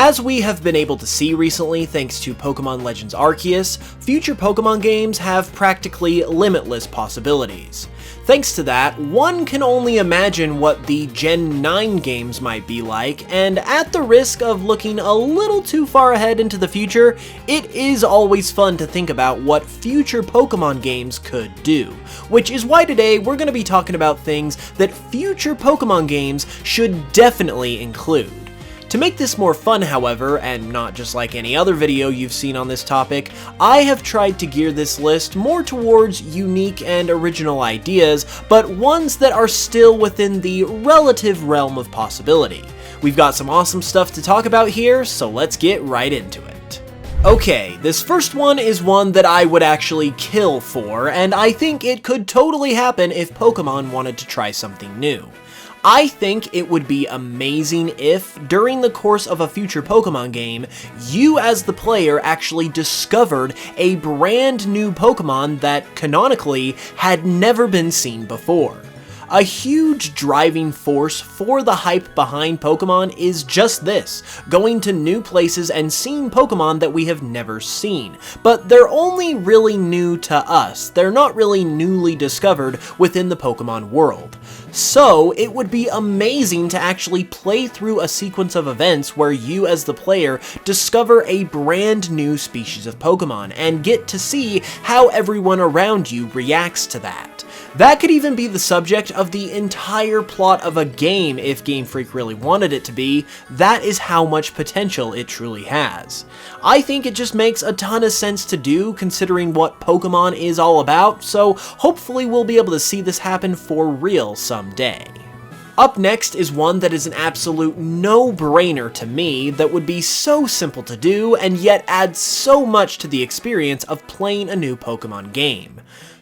As we have been able to see recently thanks to Pokemon Legends Arceus, future Pokemon games have practically limitless possibilities. Thanks to that, one can only imagine what the Gen 9 games might be like, and at the risk of looking a little too far ahead into the future, it is always fun to think about what future Pokemon games could do, which is why today we're going to be talking about things that future Pokemon games should definitely include. To make this more fun, however, and not just like any other video you've seen on this topic, I have tried to gear this list more towards unique and original ideas, but ones that are still within the relative realm of possibility. We've got some awesome stuff to talk about here, so let's get right into it. Okay, this first one is one that I would actually kill for, and I think it could totally happen if Pokemon wanted to try something new. I think it would be amazing if, during the course of a future Pokemon game, you as the player actually discovered a brand new Pokemon that, canonically, had never been seen before. A huge driving force for the hype behind Pokemon is just this, going to new places and seeing Pokemon that we have never seen. But they're only really new to us, they're not really newly discovered within the Pokemon world. So, it would be amazing to actually play through a sequence of events where you as the player discover a brand new species of Pokemon and get to see how everyone around you reacts to that. That could even be the subject of the entire plot of a game if Game Freak really wanted it to be. That is how much potential it truly has. I think it just makes a ton of sense to do considering what Pokemon is all about, so hopefully we'll be able to see this happen for real someday. Up next is one that is an absolute no-brainer to me that would be so simple to do and yet add so much to the experience of playing a new Pokemon game.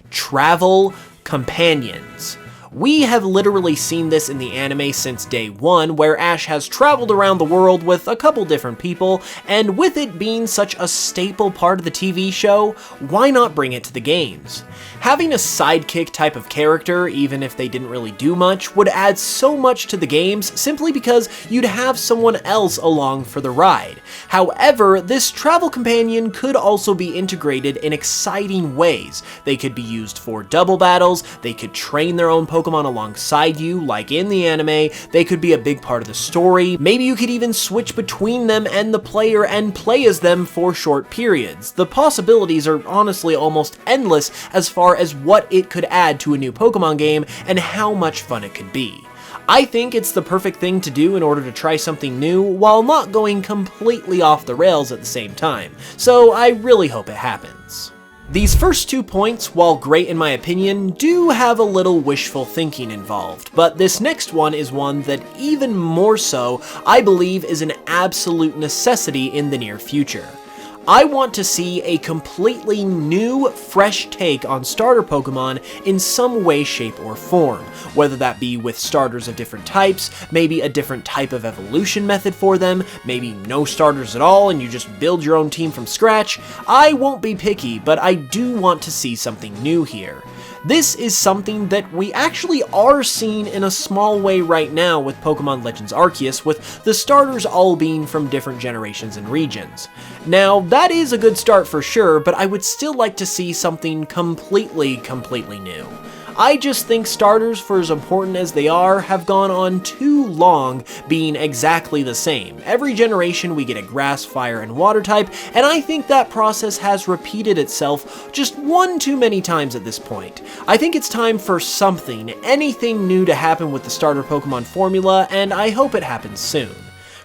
Travel companions. We have literally seen this in the anime since day one, where Ash has traveled around the world with a couple different people, and with it being such a staple part of the TV show, why not bring it to the games? Having a sidekick type of character, even if they didn't really do much, would add so much to the games simply because you'd have someone else along for the ride. However, this travel companion could also be integrated in exciting ways. They could be used for double battles, they could train their own Pokemon alongside you, like in the anime, they could be a big part of the story, maybe you could even switch between them and the player and play as them for short periods. The possibilities are honestly almost endless as far as what it could add to a new Pokemon game and how much fun it could be. I think it's the perfect thing to do in order to try something new while not going completely off the rails at the same time, so I really hope it happens. These first 2 points, while great in my opinion, do have a little wishful thinking involved, but this next one is one that even more so, I believe is an absolute necessity in the near future. I want to see a completely new, fresh take on starter Pokemon in some way, shape, or form, whether that be with starters of different types, maybe a different type of evolution method for them, maybe no starters at all and you just build your own team from scratch. I won't be picky, but I do want to see something new here. This is something that we actually are seeing in a small way right now with Pokemon Legends Arceus, with the starters all being from different generations and regions. Now, that is a good start for sure, but I would still like to see something completely new. I just think starters, for as important as they are, have gone on too long being exactly the same. Every generation we get a grass, fire, and water type, and I think that process has repeated itself just one too many times at this point. I think it's time for something, anything new to happen with the starter Pokemon formula, and I hope it happens soon.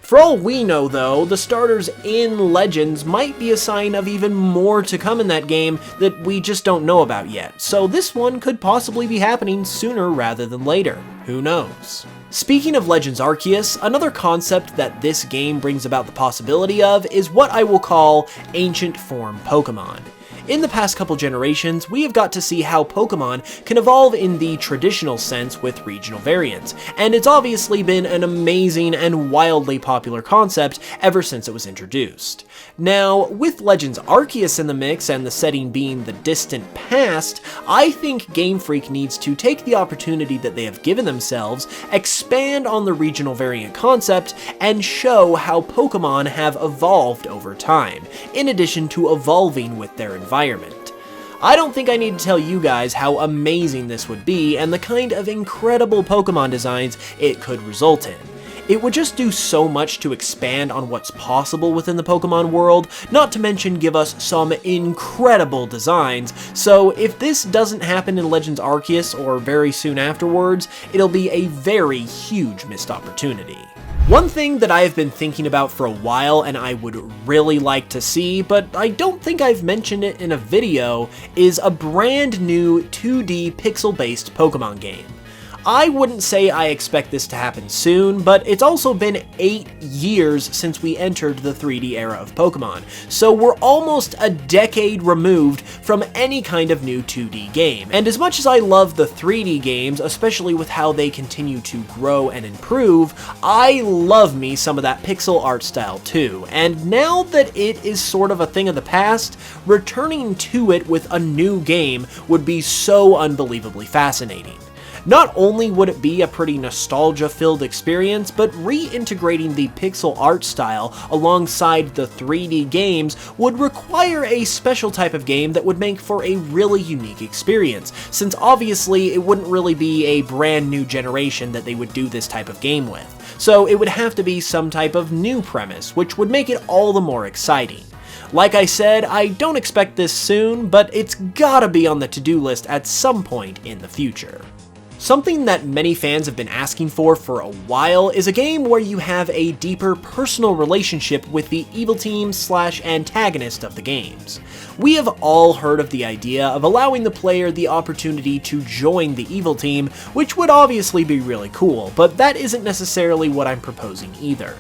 For all we know though, the starters in Legends might be a sign of even more to come in that game that we just don't know about yet, so this one could possibly be happening sooner rather than later. Who knows? Speaking of Legends Arceus, another concept that this game brings about the possibility of is what I will call Ancient Form Pokemon. In the past couple generations, we have got to see how Pokemon can evolve in the traditional sense with regional variants, and it's obviously been an amazing and wildly popular concept ever since it was introduced. Now, with Legends Arceus in the mix and the setting being the distant past, I think Game Freak needs to take the opportunity that they have given themselves, expand on the regional variant concept, and show how Pokemon have evolved over time, in addition to evolving with their environment. I don't think I need to tell you guys how amazing this would be and the kind of incredible Pokemon designs it could result in. It would just do so much to expand on what's possible within the Pokemon world, not to mention give us some incredible designs, so if this doesn't happen in Legends Arceus or very soon afterwards, it'll be a very huge missed opportunity. One thing that I have been thinking about for a while and I would really like to see, but I don't think I've mentioned it in a video, is a brand new 2D pixel-based Pokemon game. I wouldn't say I expect this to happen soon, but it's also been 8 years since we entered the 3D era of Pokemon, so we're almost a decade removed from any kind of new 2D game. And as much as I love the 3D games, especially with how they continue to grow and improve, I love me some of that pixel art style too. And now that it is sort of a thing of the past, returning to it with a new game would be so unbelievably fascinating. Not only would it be a pretty nostalgia-filled experience, but reintegrating the pixel art style alongside the 3D games would require a special type of game that would make for a really unique experience, since obviously it wouldn't really be a brand new generation that they would do this type of game with. So it would have to be some type of new premise, which would make it all the more exciting. Like I said, I don't expect this soon, but it's gotta be on the to-do list at some point in the future. Something that many fans have been asking for a while is a game where you have a deeper personal relationship with the evil team / antagonist of the games. We have all heard of the idea of allowing the player the opportunity to join the evil team, which would obviously be really cool, but that isn't necessarily what I'm proposing either.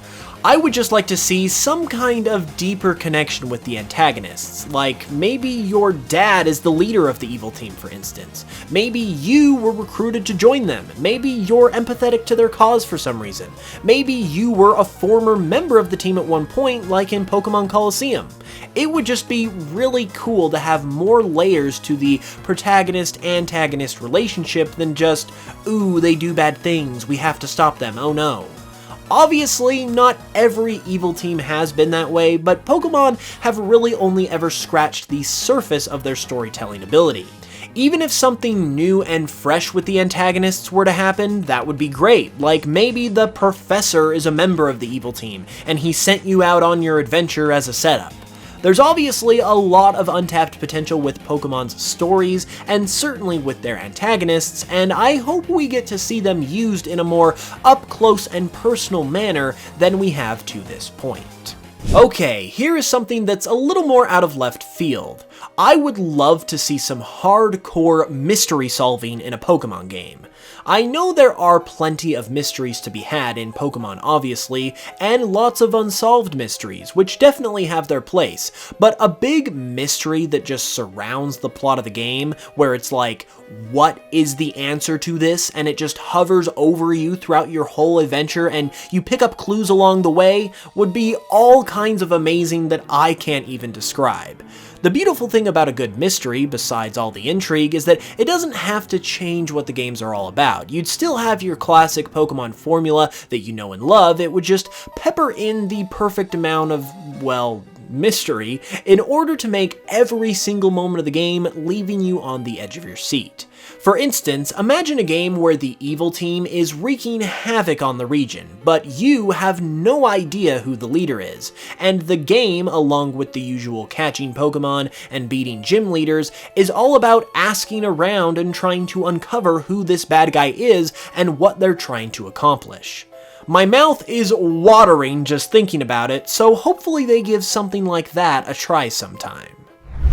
I would just like to see some kind of deeper connection with the antagonists, like maybe your dad is the leader of the evil team, for instance. Maybe you were recruited to join them. Maybe you're empathetic to their cause for some reason. Maybe you were a former member of the team at one point, like in Pokemon Coliseum. It would just be really cool to have more layers to the protagonist-antagonist relationship than just, ooh, they do bad things, we have to stop them, oh no. Obviously, not every evil team has been that way, but Pokemon have really only ever scratched the surface of their storytelling ability. Even if something new and fresh with the antagonists were to happen, that would be great. Like maybe the professor is a member of the evil team, and he sent you out on your adventure as a setup. There's obviously a lot of untapped potential with Pokemon's stories, and certainly with their antagonists, and I hope we get to see them used in a more up-close and personal manner than we have to this point. Okay, here is something that's a little more out of left field. I would love to see some hardcore mystery solving in a Pokemon game. I know there are plenty of mysteries to be had in Pokemon, obviously, and lots of unsolved mysteries, which definitely have their place, but a big mystery that just surrounds the plot of the game, where it's like, what is the answer to this, and it just hovers over you throughout your whole adventure, and you pick up clues along the way, would be all kinds of amazing that I can't even describe. The beautiful thing about a good mystery, besides all the intrigue, is that it doesn't have to change what the games are all about. You'd still have your classic Pokemon formula that you know and love, it would just pepper in the perfect amount of, well, mystery in order to make every single moment of the game leaving you on the edge of your seat. For instance, imagine a game where the evil team is wreaking havoc on the region, but you have no idea who the leader is, and the game, along with the usual catching Pokemon and beating gym leaders, is all about asking around and trying to uncover who this bad guy is and what they're trying to accomplish. My mouth is watering just thinking about it, so hopefully they give something like that a try sometime.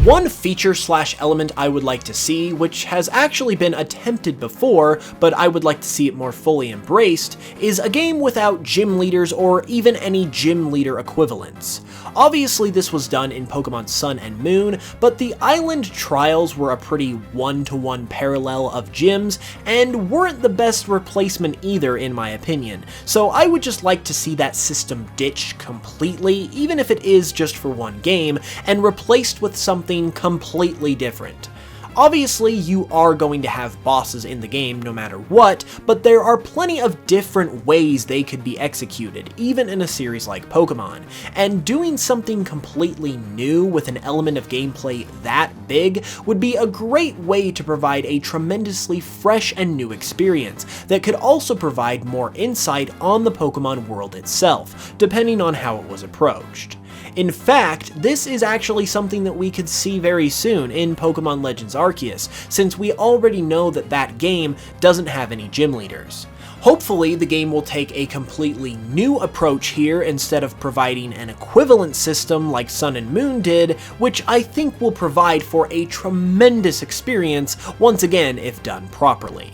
One feature/element I would like to see, which has actually been attempted before, but I would like to see it more fully embraced, is a game without gym leaders or even any gym leader equivalents. Obviously this was done in Pokemon Sun and Moon, but the island trials were a pretty one-to-one parallel of gyms, and weren't the best replacement either in my opinion, so I would just like to see that system ditched completely, even if it is just for one game, and replaced with something completely different. Obviously, you are going to have bosses in the game no matter what, but there are plenty of different ways they could be executed, even in a series like Pokemon, and doing something completely new with an element of gameplay that big would be a great way to provide a tremendously fresh and new experience that could also provide more insight on the Pokemon world itself, depending on how it was approached. In fact, this is actually something that we could see very soon in Pokemon Legends Arceus, since we already know that that game doesn't have any gym leaders. Hopefully, the game will take a completely new approach here instead of providing an equivalent system like Sun and Moon did, which I think will provide for a tremendous experience once again if done properly.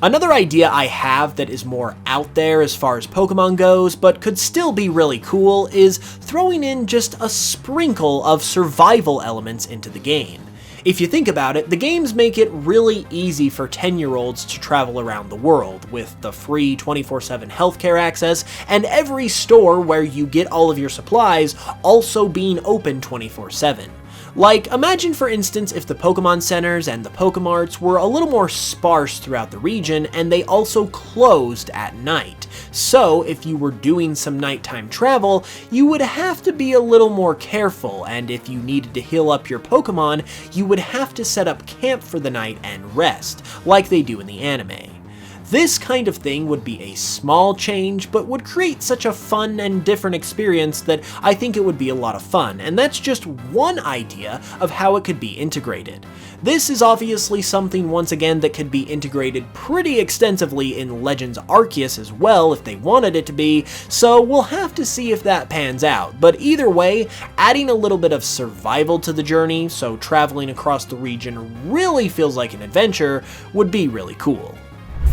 Another idea I have that is more out there as far as Pokemon goes, but could still be really cool, is throwing in just a sprinkle of survival elements into the game. If you think about it, the games make it really easy for 10-year-olds to travel around the world, with the free 24/7 healthcare access, and every store where you get all of your supplies also being open 24/7. Like, imagine for instance if the Pokemon Centers and the Pokemarts were a little more sparse throughout the region and they also closed at night. So, if you were doing some nighttime travel, you would have to be a little more careful, and if you needed to heal up your Pokemon, you would have to set up camp for the night and rest, like they do in the anime. This kind of thing would be a small change, but would create such a fun and different experience that I think it would be a lot of fun, and that's just one idea of how it could be integrated. This is obviously something, once again, that could be integrated pretty extensively in Legends Arceus as well if they wanted it to be, so we'll have to see if that pans out. But either way, adding a little bit of survival to the journey, so traveling across the region really feels like an adventure, would be really cool.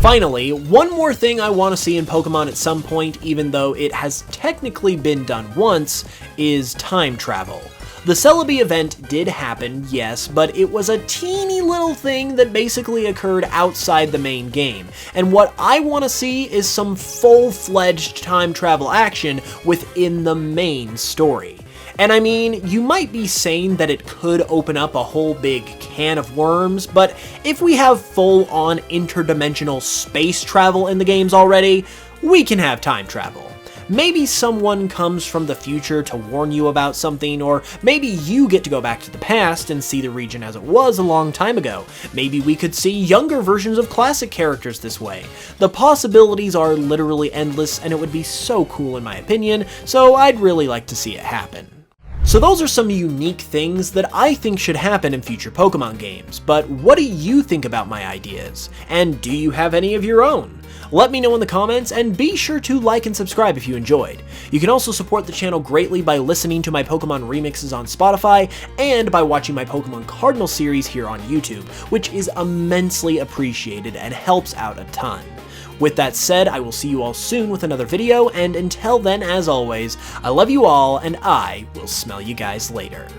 Finally, one more thing I want to see in Pokemon at some point, even though it has technically been done once, is time travel. The Celebi event did happen, yes, but it was a teeny little thing that basically occurred outside the main game, and what I want to see is some full-fledged time travel action within the main story. And I mean, you might be saying that it could open up a whole big can of worms, but if we have full-on interdimensional space travel in the games already, we can have time travel. Maybe someone comes from the future to warn you about something, or maybe you get to go back to the past and see the region as it was a long time ago. Maybe we could see younger versions of classic characters this way. The possibilities are literally endless, and it would be so cool in my opinion, so I'd really like to see it happen. So those are some unique things that I think should happen in future Pokemon games, but what do you think about my ideas? And do you have any of your own? Let me know in the comments, and be sure to like and subscribe if you enjoyed. You can also support the channel greatly by listening to my Pokemon remixes on Spotify, and by watching my Pokemon Cardinal series here on YouTube, which is immensely appreciated and helps out a ton. With that said, I will see you all soon with another video, and until then, as always, I love you all, and I will smell you guys later.